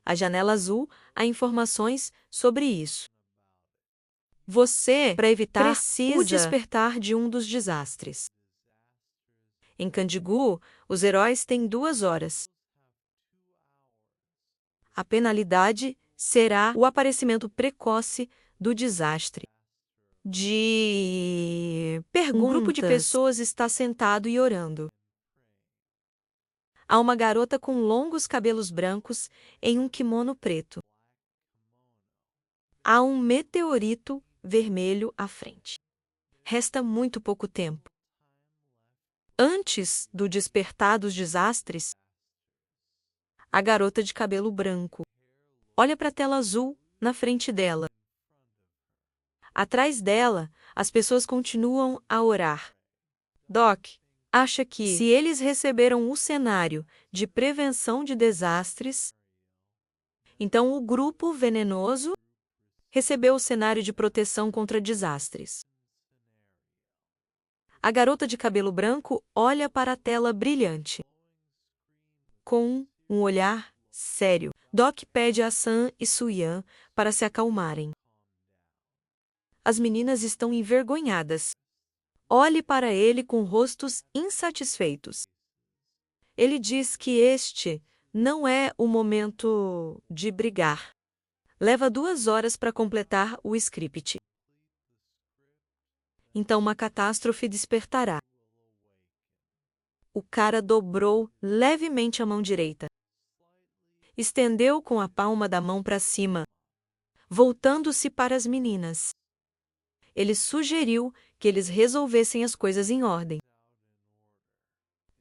A janela azul há informações sobre isso. Você, para evitar o despertar de um dos desastres. Em Candigu, os heróis têm 2 horas. A penalidade será o aparecimento precoce do desastre. Um grupo de pessoas está sentado e orando. Há uma garota com longos cabelos brancos em um kimono preto. Há um meteorito vermelho à frente. Resta muito pouco tempo. Antes do despertar dos desastres, a garota de cabelo branco olha para a tela azul na frente dela. Atrás dela, as pessoas continuam a orar. Doc acha que, se eles receberam o cenário de prevenção de desastres, então o grupo venenoso recebeu o cenário de proteção contra desastres. A garota de cabelo branco olha para a tela brilhante. Com um olhar sério, Doc pede a Sam e Suyan para se acalmarem. As meninas estão envergonhadas. Olhe para ele com rostos insatisfeitos. Ele diz que este não é o momento de brigar. Leva 2 horas para completar o script. Então uma catástrofe despertará. O cara dobrou levemente a mão direita. Estendeu com a palma da mão para cima, voltando-se para as meninas. Ele sugeriu que eles resolvessem as coisas em ordem.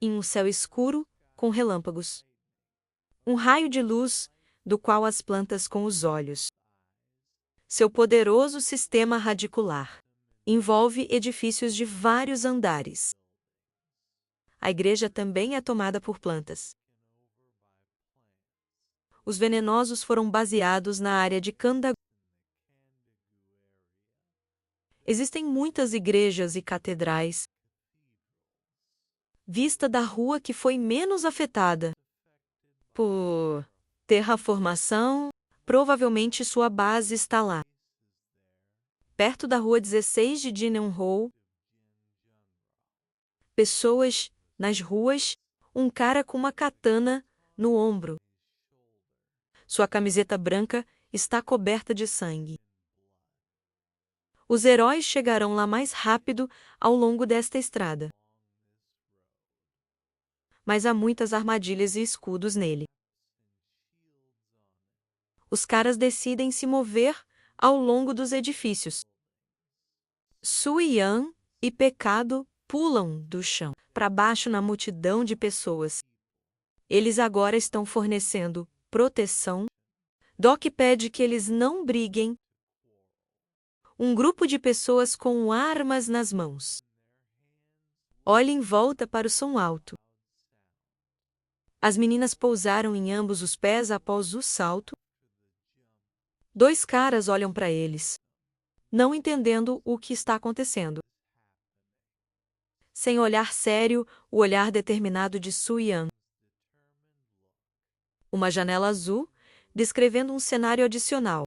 Em um céu escuro, com relâmpagos. Um raio de luz, do qual as plantas com os olhos. Seu poderoso sistema radicular envolve edifícios de vários andares. A igreja também é tomada por plantas. Os venenosos foram baseados na área de Candagu. Existem muitas igrejas e catedrais. Vista da rua que foi menos afetada por terraformação, provavelmente sua base está lá. Perto da rua 16 de Jinenhou. Pessoas nas ruas, um cara com uma katana no ombro. Sua camiseta branca está coberta de sangue. Os heróis chegarão lá mais rápido ao longo desta estrada. Mas há muitas armadilhas e escudos nele. Os caras decidem se mover ao longo dos edifícios. Suyan e Pecado pulam do chão para baixo na multidão de pessoas. Eles agora estão fornecendo proteção. Doc pede que eles não briguem. Um grupo de pessoas com armas nas mãos. Olhe em volta para o som alto. As meninas pousaram em ambos os pés após o salto. 2 caras olham para eles, não entendendo o que está acontecendo. Sem olhar sério, o olhar determinado de Suyan. Uma janela azul, descrevendo um cenário adicional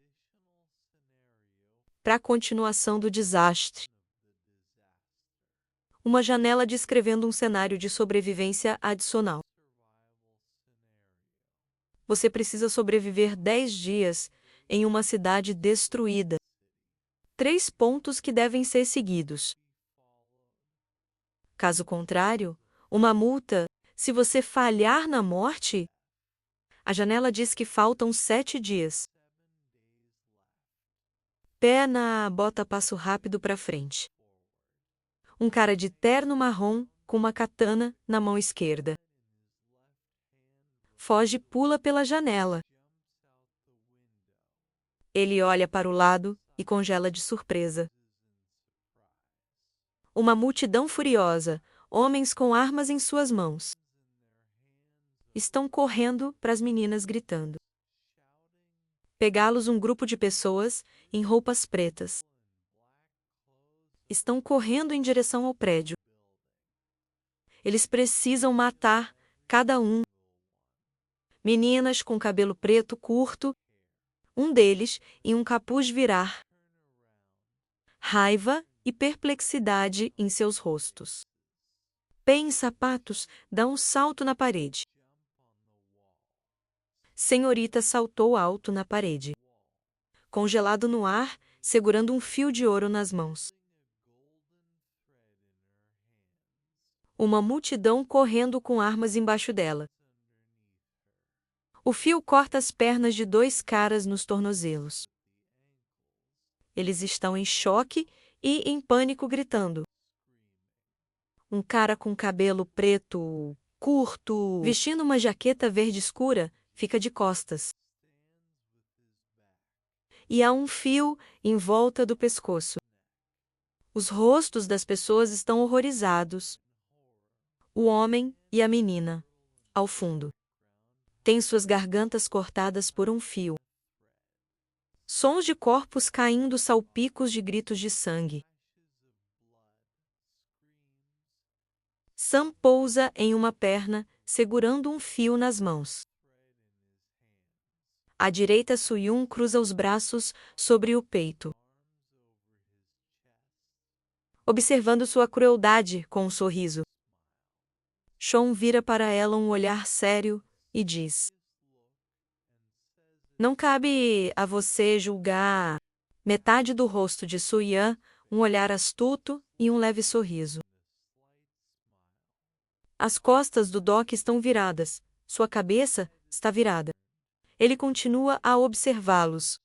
para a continuação do desastre. Uma janela descrevendo um cenário de sobrevivência adicional. Você precisa sobreviver 10 dias em uma cidade destruída. 3 pontos que devem ser seguidos. Caso contrário, uma multa, se você falhar na morte. A janela diz que faltam 7 dias. Pé na bota passo rápido para frente. Um cara de terno marrom com uma katana na mão esquerda. Foge e pula pela janela. Ele olha para o lado e congela de surpresa. Uma multidão furiosa, homens com armas em suas mãos. Estão correndo para as meninas gritando. Pegá-los um grupo de pessoas em roupas pretas. Estão correndo em direção ao prédio. Eles precisam matar cada um. meninas com cabelo preto curto, um deles em um capuz virar. Raiva e perplexidade em seus rostos. Pé em sapatos dá um salto na parede. Senhorita saltou alto na parede. Congelado no ar, segurando um fio de ouro nas mãos. Uma multidão correndo com armas embaixo dela. O fio corta as pernas de dois caras nos tornozelos. Eles estão em choque e em pânico gritando. Um cara com cabelo preto, curto, vestindo uma jaqueta verde escura, fica de costas. E há um fio em volta do pescoço. Os rostos das pessoas estão horrorizados. O homem e a menina, ao fundo, têm suas gargantas cortadas por um fio. Sons de corpos caindo salpicos de gritos de sangue. Sam pousa em uma perna, segurando um fio nas mãos. À direita, Suyun cruza os braços sobre o peito, observando sua crueldade com um sorriso. Sean vira para ela um olhar sério e diz: Não cabe a você julgar. Metade do rosto de Suyan, um olhar astuto e um leve sorriso. As costas do Doc estão viradas, sua cabeça está virada. Ele continua a observá-los,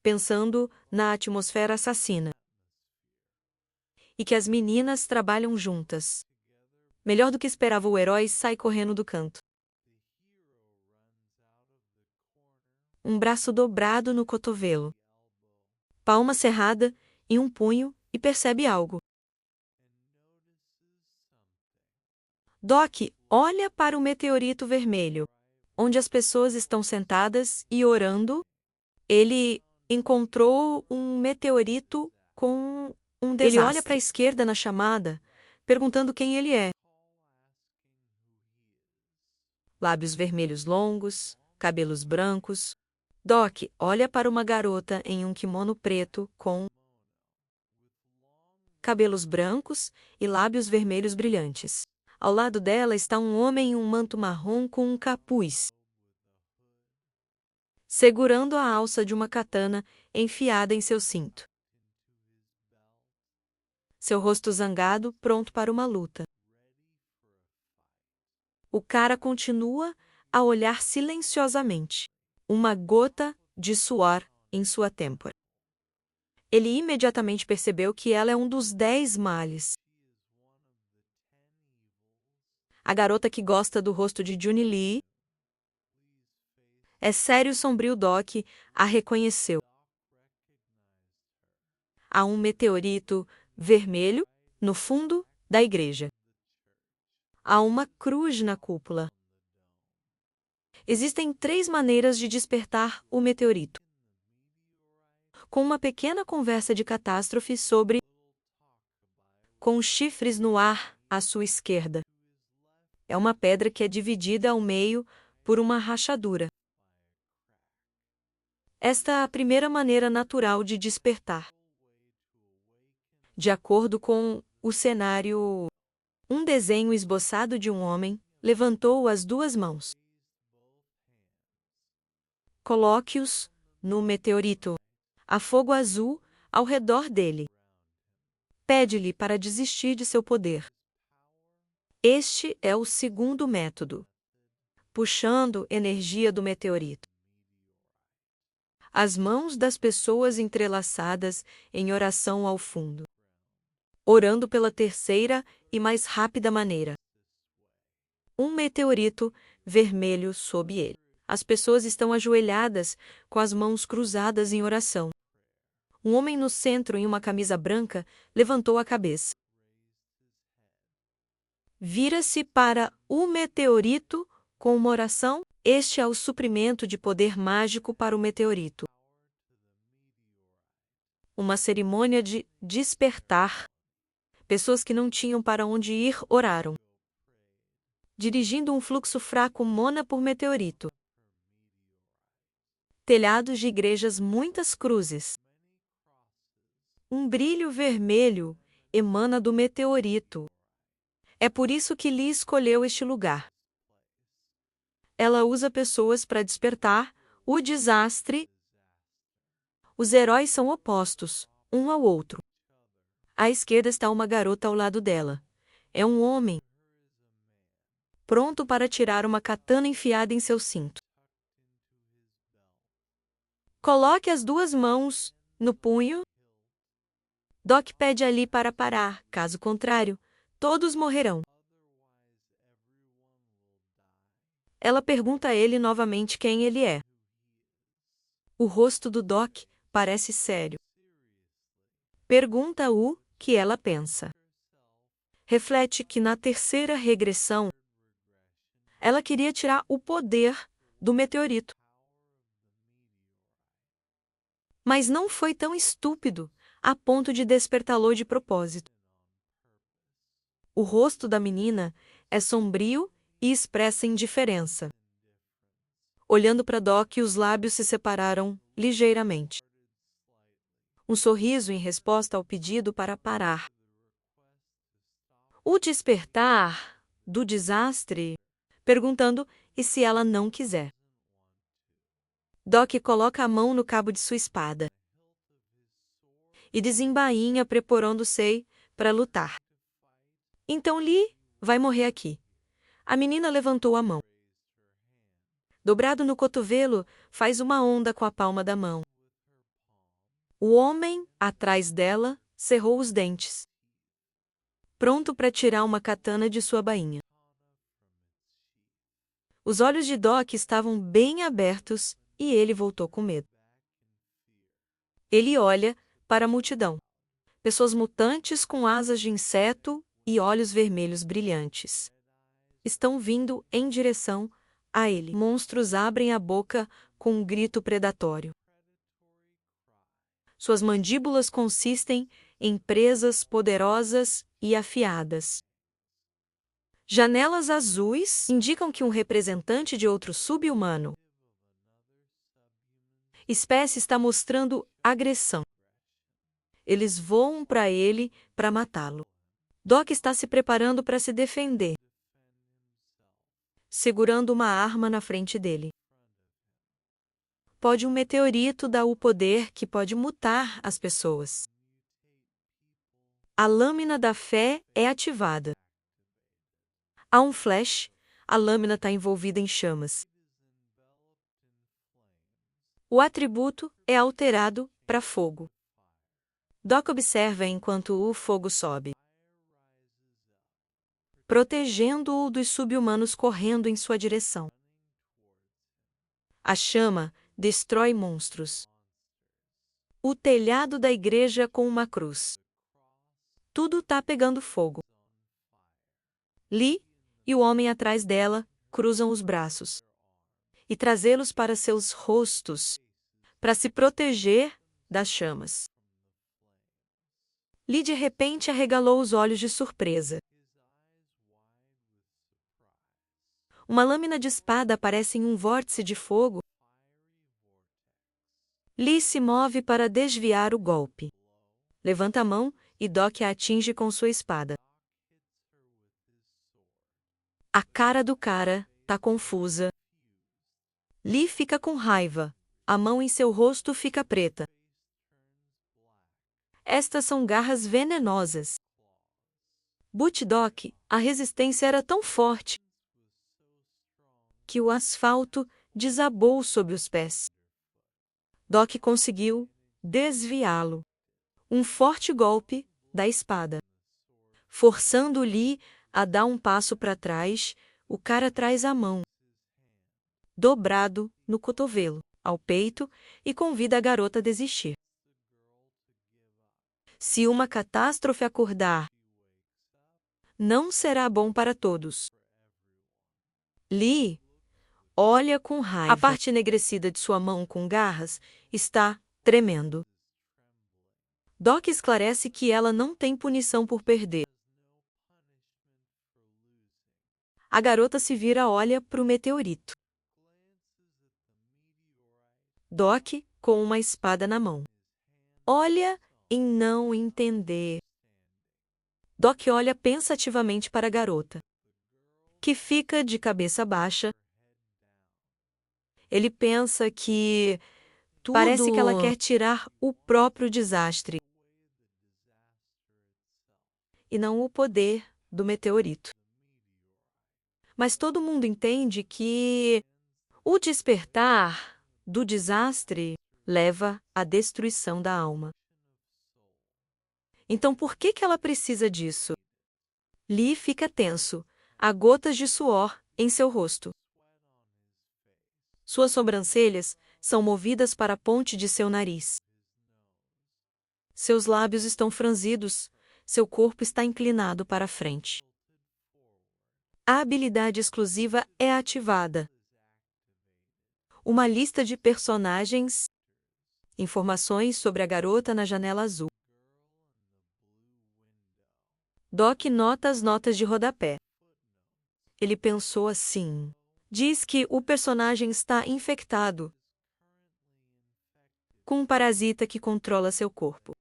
pensando na atmosfera assassina. E que as meninas trabalham juntas. Melhor do que esperava, o herói sai correndo do canto. Um braço dobrado no cotovelo. Palma cerrada e um punho e percebe algo. Doc olha para o meteorito vermelho, onde as pessoas estão sentadas e orando. Ele encontrou um meteorito com um desastre. Ele olha para a esquerda na chamada, perguntando quem ele é. Lábios vermelhos longos, cabelos brancos. Doc olha para uma garota em um kimono preto com cabelos brancos e lábios vermelhos brilhantes. Ao lado dela está um homem em um manto marrom com um capuz, segurando a alça de uma katana enfiada em seu cinto. Seu rosto zangado, pronto para uma luta. O cara continua a olhar silenciosamente, uma gota de suor em sua têmpora. Ele imediatamente percebeu que ela é um dos 10 males. A garota que gosta do rosto de Juni Lee. É sério, sombrio. Doc a reconheceu. Há um meteorito vermelho no fundo da igreja. Há uma cruz na cúpula. Existem 3 maneiras de despertar o meteorito. Com uma pequena conversa de catástrofe sobre com chifres no ar à sua esquerda. É uma pedra que é dividida ao meio por uma rachadura. Esta é a primeira maneira natural de despertar. De acordo com o cenário, um desenho esboçado de um homem levantou as 2 mãos. Coloque-os no meteorito. Há fogo azul ao redor dele. Pede-lhe para desistir de seu poder. Este é o segundo método. Puxando energia do meteorito. As mãos das pessoas entrelaçadas em oração ao fundo. Orando pela terceira e mais rápida maneira. Um meteorito vermelho sob ele. As pessoas estão ajoelhadas com as mãos cruzadas em oração. Um homem no centro em uma camisa branca levantou a cabeça. Vira-se para o meteorito com uma oração. Este é o suprimento de poder mágico para o meteorito. Uma cerimônia de despertar. Pessoas que não tinham para onde ir oraram. dirigindo um fluxo fraco mona por meteorito. Telhados de igrejas, muitas cruzes. Um brilho vermelho emana do meteorito. É por isso que Lee escolheu este lugar. Ela usa pessoas para despertar o desastre. Os heróis são opostos, um ao outro. À esquerda está uma garota ao lado dela. É um homem, pronto para tirar uma katana enfiada em seu cinto. Coloque as duas mãos no punho. Doc pede a Lee para parar, caso contrário, todos morrerão. Ela pergunta a ele novamente quem ele é. O rosto do Doc parece sério. Pergunta o que ela pensa. Reflete que na terceira regressão, ela queria tirar o poder do meteorito. Mas não foi tão estúpido a ponto de despertá-lo de propósito. O rosto da menina é sombrio e expressa indiferença. Olhando para Doc, os lábios se separaram ligeiramente. Um sorriso em resposta ao pedido para parar. O despertar do desastre, perguntando e se ela não quiser. Doc coloca a mão no cabo de sua espada e desembainha, preparando-se para lutar. Então Lee vai morrer aqui. A menina levantou a mão. Dobrado no cotovelo, faz uma onda com a palma da mão. O homem, atrás dela, cerrou os dentes, pronto para tirar uma katana de sua bainha. Os olhos de Doc estavam bem abertos e ele voltou com medo. Ele olha para a multidão. Pessoas mutantes com asas de inseto e olhos vermelhos brilhantes estão vindo em direção a ele. Monstros abrem a boca com um grito predatório. Suas mandíbulas consistem em presas poderosas e afiadas. Janelas azuis indicam que um representante de outro sub-humano espécie está mostrando agressão. Eles voam para ele para matá-lo. Doc está se preparando para se defender, segurando uma arma na frente dele. Pode um meteorito dar o poder que pode mutar as pessoas. A lâmina da fé é ativada. Há um flash, a lâmina está envolvida em chamas. O atributo é alterado para fogo. Doc observa enquanto o fogo sobe, protegendo-o dos sub-humanos correndo em sua direção. A chama destrói monstros. O telhado da igreja com uma cruz. Tudo está pegando fogo. Lee e o homem atrás dela cruzam os braços e trazê-los para seus rostos para se proteger das chamas. Lee de repente arregalou os olhos de surpresa. Uma lâmina de espada aparece em um vórtice de fogo. Lee se move para desviar o golpe. Levanta a mão e Doc a atinge com sua espada. A cara do cara tá confusa. Lee fica com raiva. A mão em seu rosto fica preta. Estas são garras venenosas. But Doc, a resistência era tão forte que o asfalto desabou sob os pés. Doc conseguiu desviá-lo. Um forte golpe da espada. Forçando Lee a dar um passo para trás, o cara traz a mão, dobrado no cotovelo, ao peito e convida a garota a desistir. Se uma catástrofe acordar, não será bom para todos. Lee olha com raiva. A parte enegrecida de sua mão com garras está tremendo. Doc esclarece que ela não tem punição por perder. A garota se vira e olha para o meteorito. Doc, com uma espada na mão, olha em não entender. Doc olha pensativamente para a garota, que fica de cabeça baixa. Ele pensa que parece que ela quer tirar o próprio desastre e não o poder do meteorito. Mas todo mundo entende que o despertar do desastre leva à destruição da alma. Então por que ela precisa disso? Lee fica tenso, há gotas de suor em seu rosto. Suas sobrancelhas são movidas para a ponte de seu nariz. Seus lábios estão franzidos, seu corpo está inclinado para a frente. A habilidade exclusiva é ativada. Uma lista de personagens. Informações sobre a garota na janela azul. Doc nota as notas de rodapé. Ele pensou assim. Diz que o personagem está infectado com um parasita que controla seu corpo.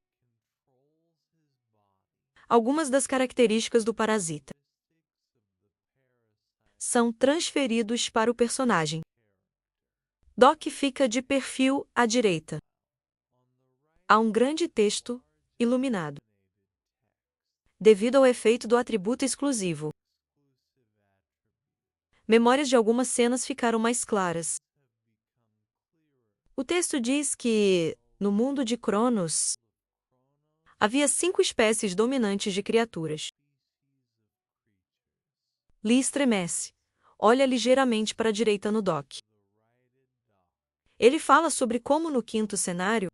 Algumas das características do parasita são transferidos para o personagem. Doc fica de perfil à direita. Há um grande texto iluminado, devido ao efeito do atributo exclusivo. Memórias de algumas cenas ficaram mais claras. O texto diz que, no mundo de Cronos, havia 5 espécies dominantes de criaturas. Lee estremece. Olha ligeiramente para a direita no Doc. Ele fala sobre como no 5º cenário,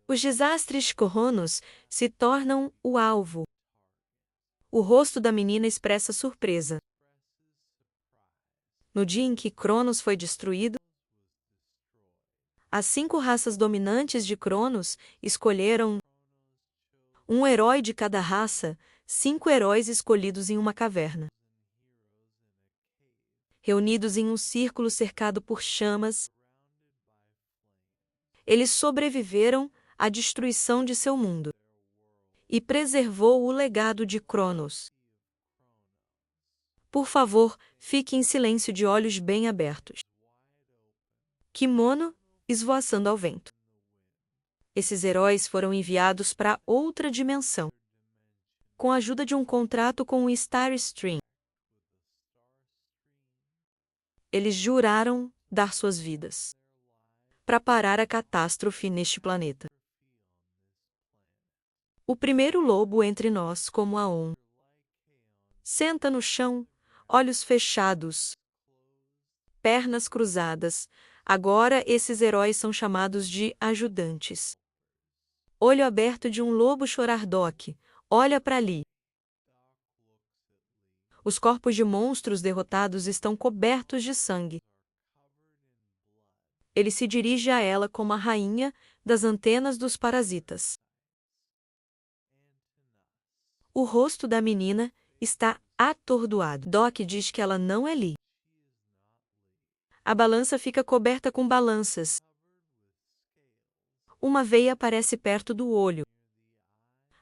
os desastres Cronos se tornam o alvo. O rosto da menina expressa surpresa. No dia em que Cronos foi destruído, as 5 raças dominantes de Cronos escolheram um herói de cada raça, 5 heróis escolhidos em uma caverna. Reunidos em um círculo cercado por chamas, eles sobreviveram à destruição de seu mundo e preservou o legado de Cronos. Por favor, fique em silêncio de olhos bem abertos. Kimono esvoaçando ao vento. Esses heróis foram enviados para outra dimensão, com a ajuda de um contrato com o Starstream. Eles juraram dar suas vidas para parar a catástrofe neste planeta. O primeiro lobo entre nós, como Aon, senta no chão, olhos fechados, pernas cruzadas. Agora esses heróis são chamados de ajudantes. Olho aberto de um lobo chorar. Doc olha para Lee. Os corpos de monstros derrotados estão cobertos de sangue. Ele se dirige a ela como a rainha das antenas dos parasitas. O rosto da menina está atordoado. Doc diz que ela não é Lee. A balança fica coberta com balanças. Uma veia aparece perto do olho.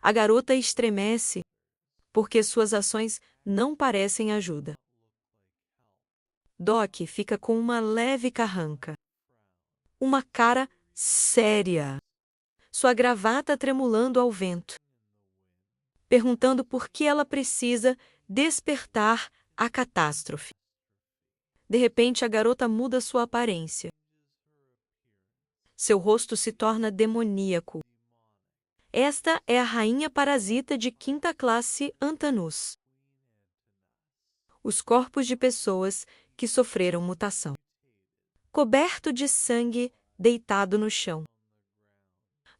A garota estremece, porque suas ações não parecem ajuda. Doc fica com uma leve carranca. Uma cara séria. Sua gravata tremulando ao vento. Perguntando por que ela precisa despertar a catástrofe. De repente, a garota muda sua aparência. Seu rosto se torna demoníaco. Esta é a rainha parasita de 5ª classe Antanus. Os corpos de pessoas que sofreram mutação. Coberto de sangue, deitado no chão.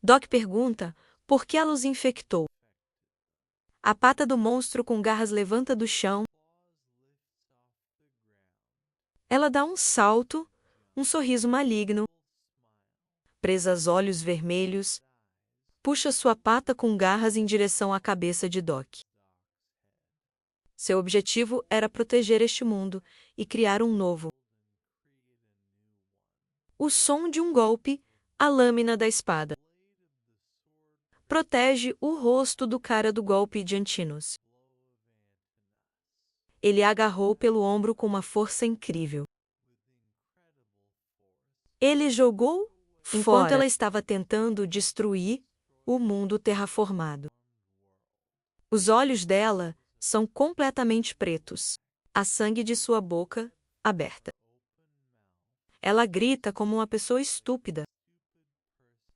Doc pergunta por que ela os infectou. A pata do monstro com garras levanta do chão. Ela dá um salto, um sorriso maligno. Presas olhos vermelhos, puxa sua pata com garras em direção à cabeça de Doc. Seu objetivo era proteger este mundo e criar um novo. O som de um golpe, a lâmina da espada. Protege o rosto do cara do golpe de Antinous. Ele a agarrou pelo ombro com uma força incrível. Ele jogou enquanto Fora. ela estava tentando destruir o mundo terraformado. Os olhos dela são completamente pretos. Há sangue de sua boca aberta. Ela grita como uma pessoa estúpida.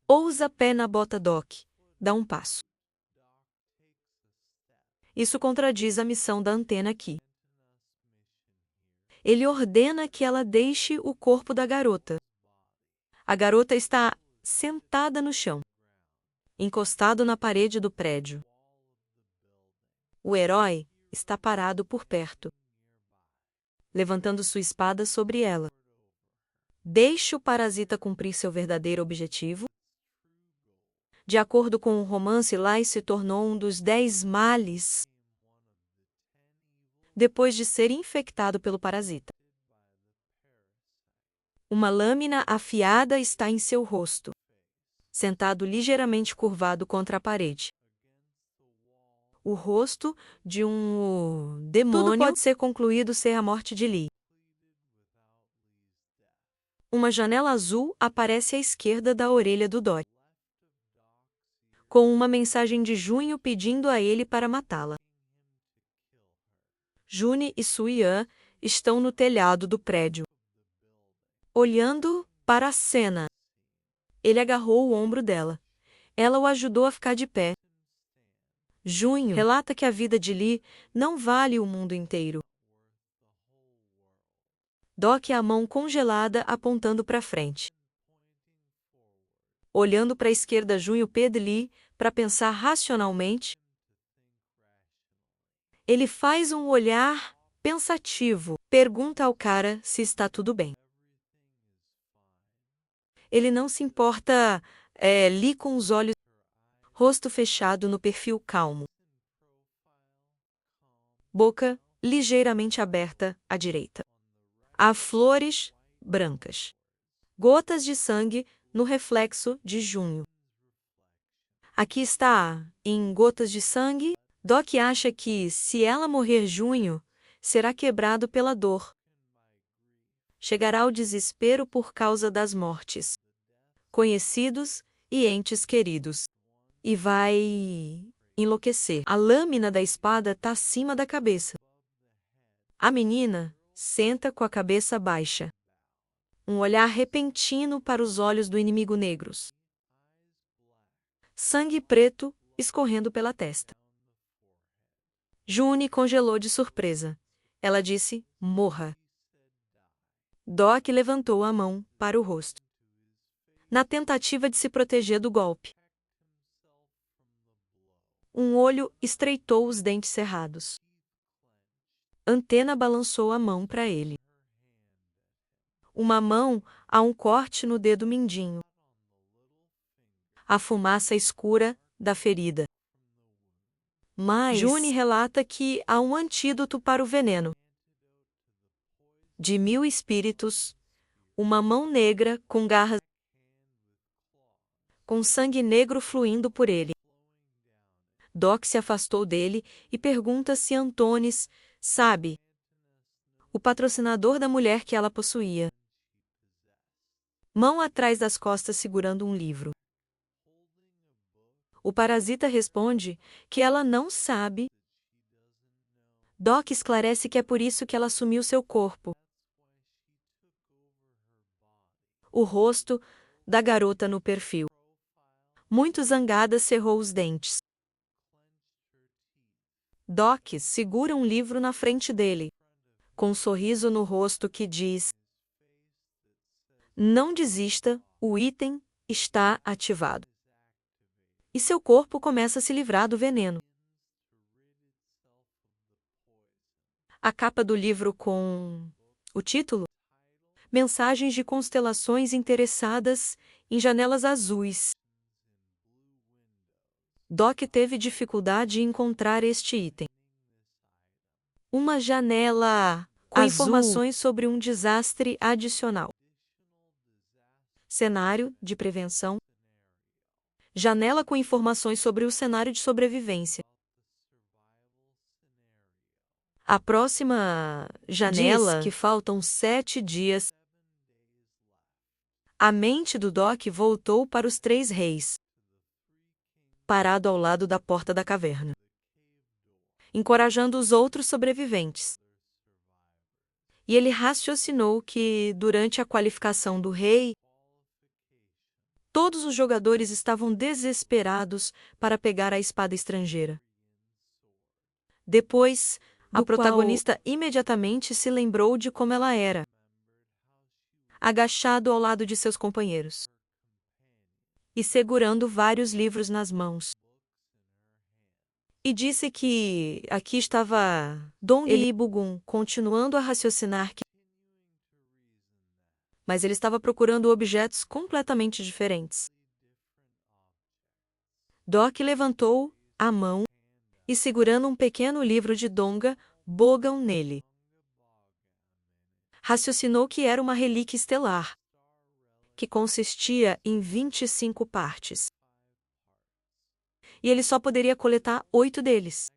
Ousa pé na bota Doc. Dá um passo. Isso contradiz a missão da antena aqui. Ele ordena que ela deixe o corpo da garota. A garota está sentada no chão, encostado na parede do prédio. O herói está parado por perto, levantando sua espada sobre ela. Deixe o parasita cumprir seu verdadeiro objetivo? De acordo com o romance, Lai se tornou um dos 10 males depois de ser infectado pelo parasita. Uma lâmina afiada está em seu rosto, sentado ligeiramente curvado contra a parede. O rosto de um demônio. Tudo pode ser concluído ser a morte de Lee. Uma janela azul aparece à esquerda da orelha do Doc, com uma mensagem de Junho pedindo a ele para matá-la. June e Soo-yeon estão no telhado do prédio, olhando para a cena. Ele agarrou o ombro dela. Ela o ajudou a ficar de pé. Junho relata que a vida de Lee não vale o mundo inteiro. Doc a mão congelada apontando para frente. Olhando para a esquerda, Junho pede Lee para pensar racionalmente. Ele faz um olhar pensativo. Pergunta ao cara se está tudo bem. Ele não se importa, Lee com os olhos, rosto fechado no perfil calmo. Boca ligeiramente aberta à direita. Há flores brancas. Gotas de sangue no reflexo de Junho. Aqui está, em gotas de sangue. Doc acha que, se ela morrer Junho, será quebrado pela dor. Chegará ao desespero por causa das mortes, conhecidos e entes queridos. E vai enlouquecer. A lâmina da espada está acima da cabeça. A menina senta com a cabeça baixa. Um olhar repentino para os olhos do inimigo negros. Sangue preto escorrendo pela testa. June congelou de surpresa. Ela disse, morra. Doc levantou a mão para o rosto, na tentativa de se proteger do golpe. Um olho estreitou os dentes cerrados. Antena balançou a mão para ele. Uma mão a um corte no dedo mindinho. A fumaça escura da ferida. Mas June relata que há um antídoto para o veneno. De 1000 espíritos, uma mão negra com garras, com sangue negro fluindo por ele. Doc se afastou dele e pergunta se Antonis sabe, o patrocinador da mulher que ela possuía. Mão atrás das costas segurando um livro. O parasita responde que ela não sabe. Doc esclarece que é por isso que ela assumiu seu corpo. O rosto da garota no perfil. Muito zangada, cerrou os dentes. Doc segura um livro na frente dele, com um sorriso no rosto que diz: não desista, o item está ativado. E seu corpo começa a se livrar do veneno. A capa do livro com o título: Mensagens de constelações interessadas em janelas azuis. Doc teve dificuldade em encontrar este item. Uma janela com azul. informações sobre um desastre adicional. Cenário de prevenção. Janela com informações sobre o cenário de sobrevivência. A próxima janela diz que faltam 7 dias. A mente do Doc voltou para os 3 reis, parado ao lado da porta da caverna, encorajando os outros sobreviventes. E ele raciocinou que, durante a qualificação do rei, todos os jogadores estavam desesperados para pegar a espada estrangeira. Depois, a protagonista imediatamente se lembrou de como ela era, agachado ao lado de seus companheiros e segurando vários livros nas mãos. E disse que aqui estava Dong e Bugum continuando a raciocinar que... Mas ele estava procurando objetos completamente diferentes. Doc levantou a mão e, segurando um pequeno livro de Donga, Bogan nele, raciocinou que era uma relíquia estelar, que consistia em 25 partes. E ele só poderia coletar 8 deles.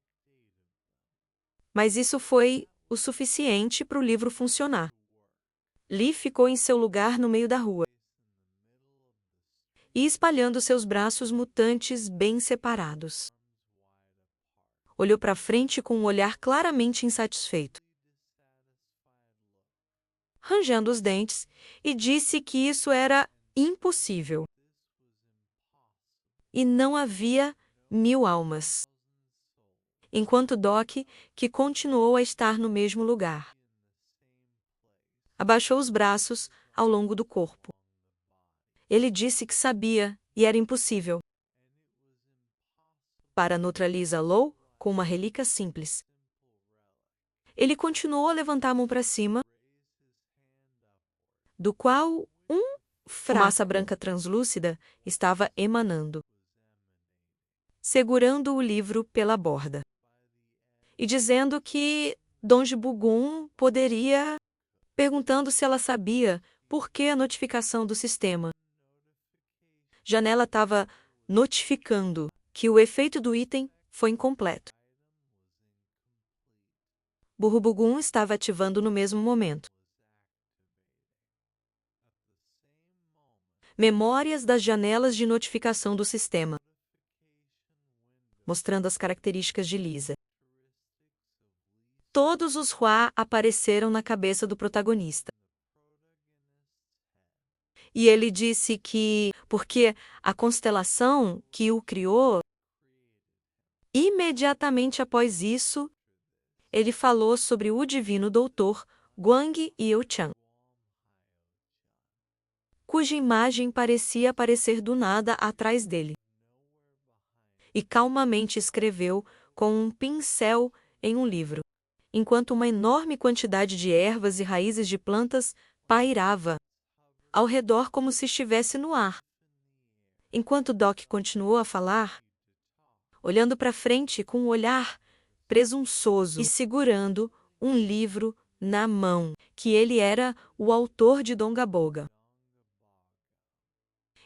Mas isso foi o suficiente para o livro funcionar. Lee ficou em seu lugar no meio da rua e espalhando seus braços mutantes bem separados. Olhou para frente com um olhar claramente insatisfeito, rangendo os dentes, e disse que isso era impossível. E não havia 1000 almas. Enquanto Doc, que continuou a estar no mesmo lugar, abaixou os braços ao longo do corpo. Ele disse que sabia e era impossível para neutralizá-lo com uma relíquia simples. Ele continuou a levantar a mão para cima, do qual fumaça branca translúcida estava emanando, segurando o livro pela borda, e dizendo que Donde Bugum poderia, perguntando se ela sabia por que a notificação do sistema. Janela estava notificando que o efeito do item foi incompleto. Burro Bugum estava ativando no mesmo momento. Memórias das janelas de notificação do sistema, mostrando as características de Lisa. Todos os Hua apareceram na cabeça do protagonista. E ele disse que, porque a constelação que o criou, imediatamente após isso, ele falou sobre o divino doutor Guang Youchan, cuja imagem parecia aparecer do nada atrás dele. E calmamente escreveu com um pincel em um livro, enquanto uma enorme quantidade de ervas e raízes de plantas pairava ao redor como se estivesse no ar. Enquanto Doc continuou a falar, olhando para frente com um olhar presunçoso e segurando um livro na mão, que ele era o autor de Dongaboga.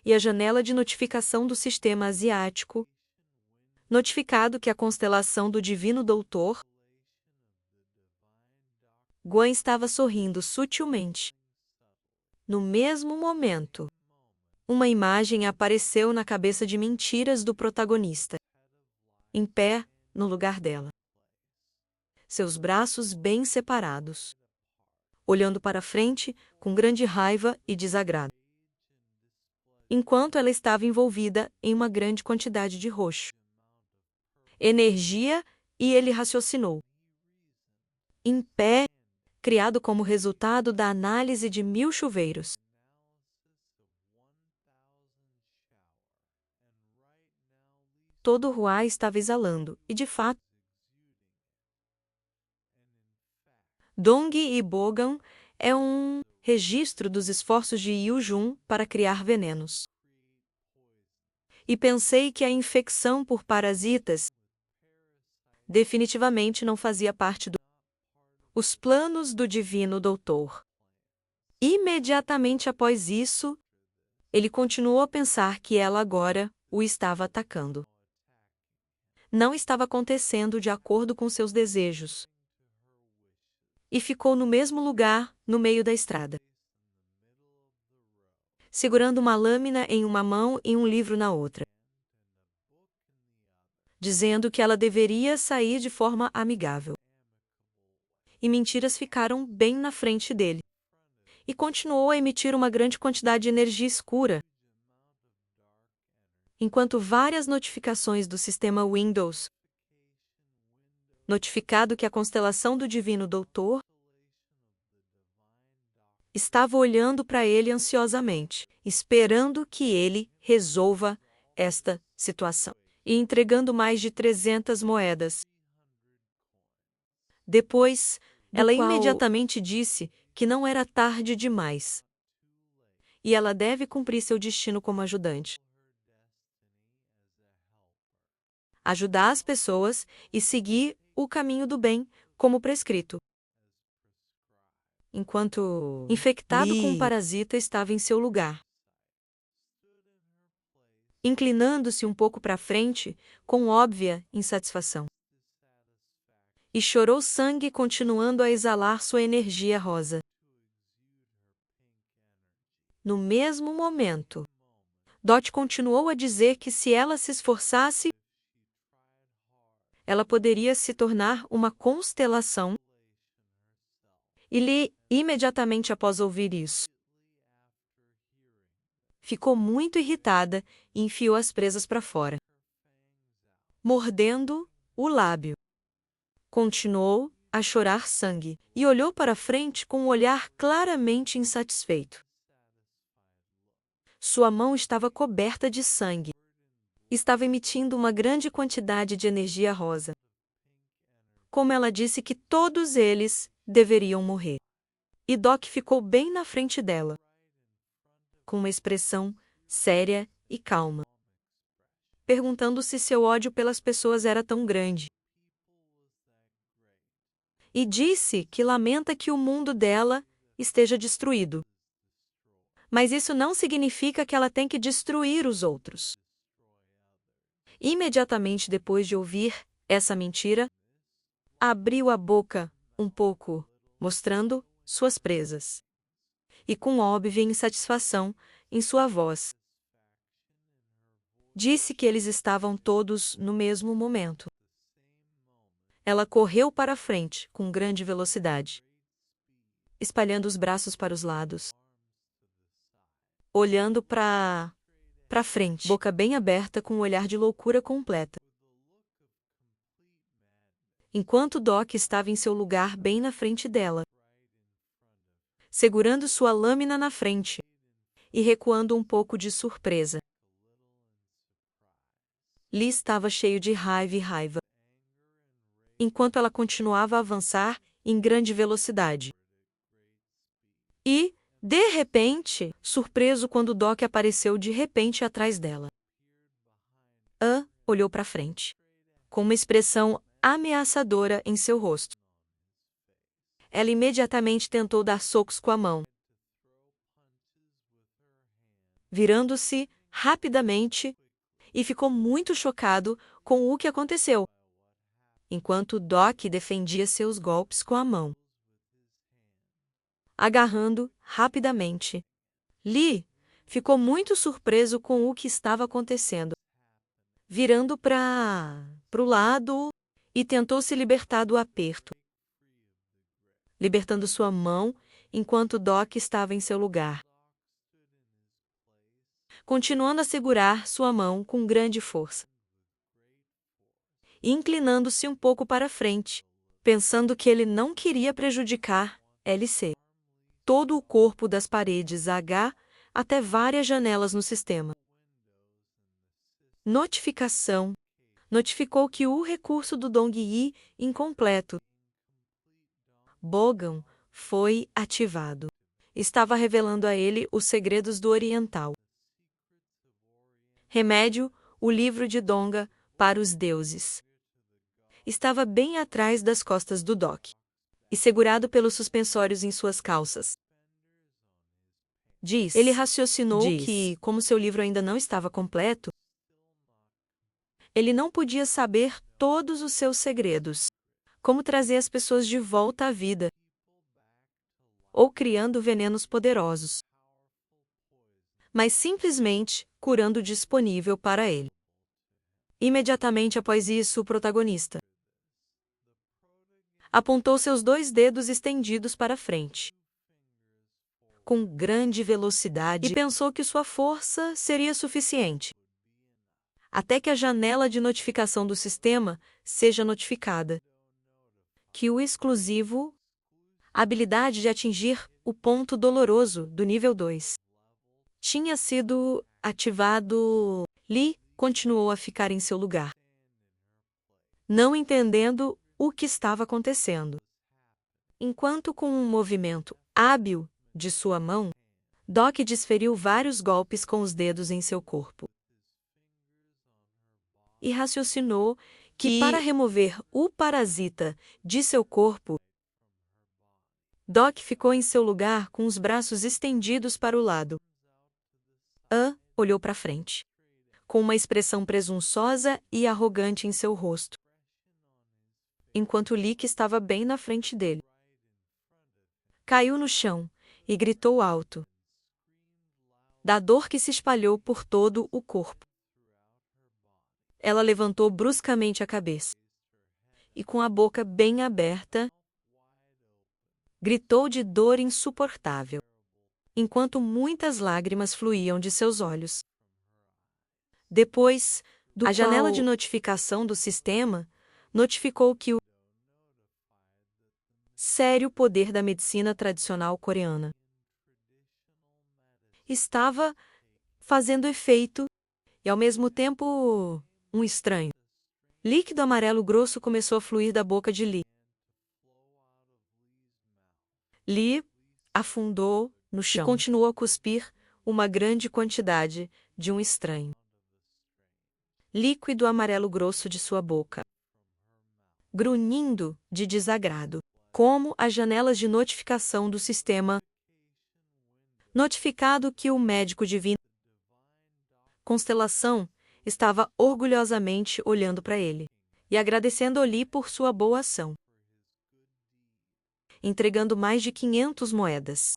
E a janela de notificação do sistema asiático, notificado que a constelação do Divino Doutor, Guan estava sorrindo sutilmente. No mesmo momento, uma imagem apareceu na cabeça de mentiras do protagonista, em pé no lugar dela, seus braços bem separados, olhando para frente com grande raiva e desagrado, enquanto ela estava envolvida em uma grande quantidade de roxo, energia, e ele raciocinou. Em pé, criado como resultado da análise de 1000 chuveiros. Todo o Hua estava exalando, e de fato, Dong e Bogan é um registro dos esforços de Yu Jun para criar venenos. E pensei que a infecção por parasitas definitivamente não fazia parte do os planos do Divino Doutor. Imediatamente após isso, ele continuou a pensar que ela agora o estava atacando. Não estava acontecendo de acordo com seus desejos. E ficou no mesmo lugar, no meio da estrada, segurando uma lâmina em uma mão e um livro na outra, dizendo que ela deveria sair de forma amigável. E mentiras ficaram bem na frente dele. E continuou a emitir uma grande quantidade de energia escura, enquanto várias notificações do sistema Windows, notificado que a constelação do Divino Doutor estava olhando para ele ansiosamente, esperando que ele resolva esta situação, e entregando mais de 300 moedas. Depois, ela imediatamente disse que não era tarde demais, e ela deve cumprir seu destino como ajudante. Ajudar as pessoas e seguir o caminho do bem, como prescrito. Enquanto infectado com um parasita estava em seu lugar, inclinando-se um pouco para frente, com óbvia insatisfação. E chorou sangue, continuando a exalar sua energia rosa. No mesmo momento, Dot continuou a dizer que se ela se esforçasse, ela poderia se tornar uma constelação. E Lee, imediatamente após ouvir isso, ficou muito irritada e enfiou as presas para fora, mordendo o lábio. Continuou a chorar sangue e olhou para frente com um olhar claramente insatisfeito. Sua mão estava coberta de sangue. Estava emitindo uma grande quantidade de energia rosa. Como ela disse que todos eles deveriam morrer. E Doc ficou bem na frente dela, com uma expressão séria e calma, perguntando se seu ódio pelas pessoas era tão grande. E disse que lamenta que o mundo dela esteja destruído. Mas isso não significa que ela tem que destruir os outros. Imediatamente depois de ouvir essa mentira, abriu a boca um pouco, mostrando suas presas. E com óbvia insatisfação em sua voz, disse que eles estavam todos no mesmo momento. Ela correu para a frente com grande velocidade, espalhando os braços para os lados, olhando para frente, boca bem aberta com um olhar de loucura completa. Enquanto Doc estava em seu lugar bem na frente dela, segurando sua lâmina na frente e recuando um pouco de surpresa. Lee estava cheio de raiva, enquanto ela continuava a avançar em grande velocidade. E, de repente, surpreso quando Doc apareceu de repente atrás dela. Ann olhou para frente, com uma expressão ameaçadora em seu rosto. Ela imediatamente tentou dar socos com a mão, virando-se rapidamente, e ficou muito chocado com o que aconteceu, enquanto Doc defendia seus golpes com a mão. Agarrando rapidamente, Lee ficou muito surpreso com o que estava acontecendo, virando para o lado e tentou se libertar do aperto, libertando sua mão enquanto Doc estava em seu lugar, continuando a segurar sua mão com grande força, e inclinando-se um pouco para frente, pensando que ele não queria prejudicar LC. Todo o corpo das paredes H até várias janelas no sistema. Notificação notificou que o recurso do Dong-Yi incompleto Bogan foi ativado. Estava revelando a ele os segredos do Oriental. Remédio, o livro de Donga para os deuses. Estava bem atrás das costas do Doc. e segurado pelos suspensórios em suas calças. Ele raciocinou que, como seu livro ainda não estava completo, ele não podia saber todos os seus segredos, como trazer as pessoas de volta à vida, ou criando venenos poderosos, mas simplesmente curando o disponível para ele. Imediatamente após isso, o protagonista apontou seus 2 dedos estendidos para frente, com grande velocidade, e pensou que sua força seria suficiente, até que a janela de notificação do sistema seja notificada que o exclusivo, a habilidade de atingir o ponto doloroso do nível 2, tinha sido ativado. Lee continuou a ficar em seu lugar, não entendendo o que estava acontecendo. Enquanto, com um movimento hábil de sua mão, Doc desferiu vários golpes com os dedos em seu corpo. E raciocinou que, para remover o parasita de seu corpo, Doc ficou em seu lugar com os braços estendidos para o lado. Olhou para frente, com uma expressão presunçosa e arrogante em seu rosto, enquanto Lick estava bem na frente dele. Caiu no chão e gritou alto, da dor que se espalhou por todo o corpo. Ela levantou bruscamente a cabeça e, com a boca bem aberta, gritou de dor insuportável, enquanto muitas lágrimas fluíam de seus olhos. Depois, a janela de notificação do sistema notificou que o sério poder da medicina tradicional coreana estava fazendo efeito e, ao mesmo tempo, um estranho líquido amarelo grosso começou a fluir da boca de Lee. Lee afundou no chão e continuou a cuspir uma grande quantidade de um estranho líquido amarelo grosso de sua boca, grunhindo de desagrado, como as janelas de notificação do sistema notificado que o médico divino Constelação estava orgulhosamente olhando para ele e agradecendo a Lee por sua boa ação, entregando mais de 500 moedas.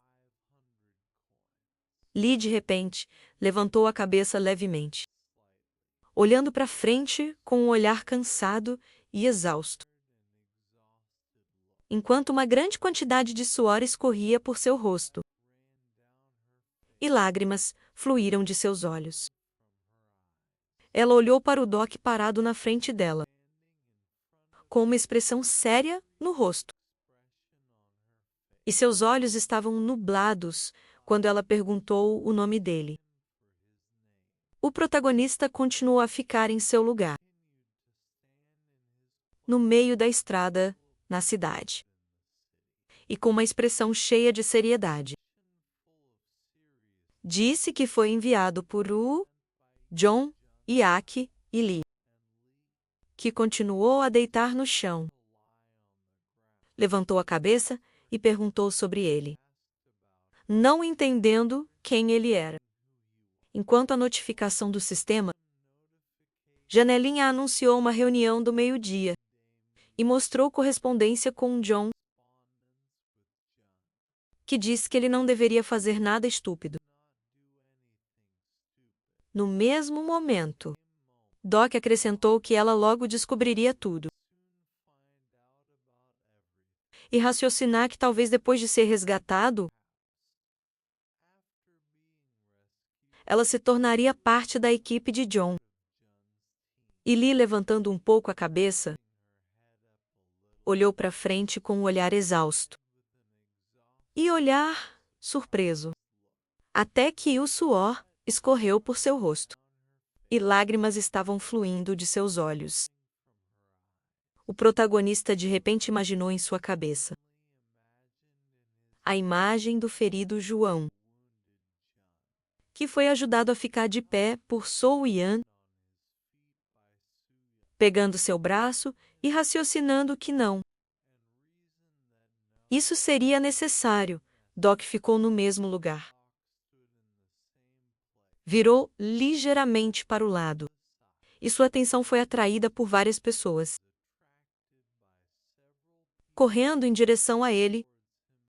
Lee, de repente, levantou a cabeça levemente, olhando para frente com um olhar cansado e exausto, enquanto uma grande quantidade de suor escorria por seu rosto e lágrimas fluíram de seus olhos. Ela olhou para o Doc parado na frente dela, com uma expressão séria no rosto. E seus olhos estavam nublados quando ela perguntou o nome dele. O protagonista continuou a ficar em seu lugar, no meio da estrada, na cidade, e com uma expressão cheia de seriedade. Disse que foi enviado por John, Iaque e Lee, que continuou a deitar no chão. Levantou a cabeça e perguntou sobre ele, não entendendo quem ele era. Enquanto a notificação do sistema, Janelinha anunciou uma reunião do meio-dia e mostrou correspondência com John, que disse que ele não deveria fazer nada estúpido. No mesmo momento, Doc acrescentou que ela logo descobriria tudo. E raciocinar que talvez depois de ser resgatado, ela se tornaria parte da equipe de John. E Lee, levantando um pouco a cabeça, olhou para frente com um olhar exausto e olhar surpreso, até que o suor escorreu por seu rosto e lágrimas estavam fluindo de seus olhos. O protagonista de repente imaginou em sua cabeça a imagem do ferido João, que foi ajudado a ficar de pé por Soo Yan, pegando seu braço e raciocinando que não Isso seria necessário. Doc ficou no mesmo lugar. Virou ligeiramente para o lado. E sua atenção foi atraída por várias pessoas. Correndo em direção a ele,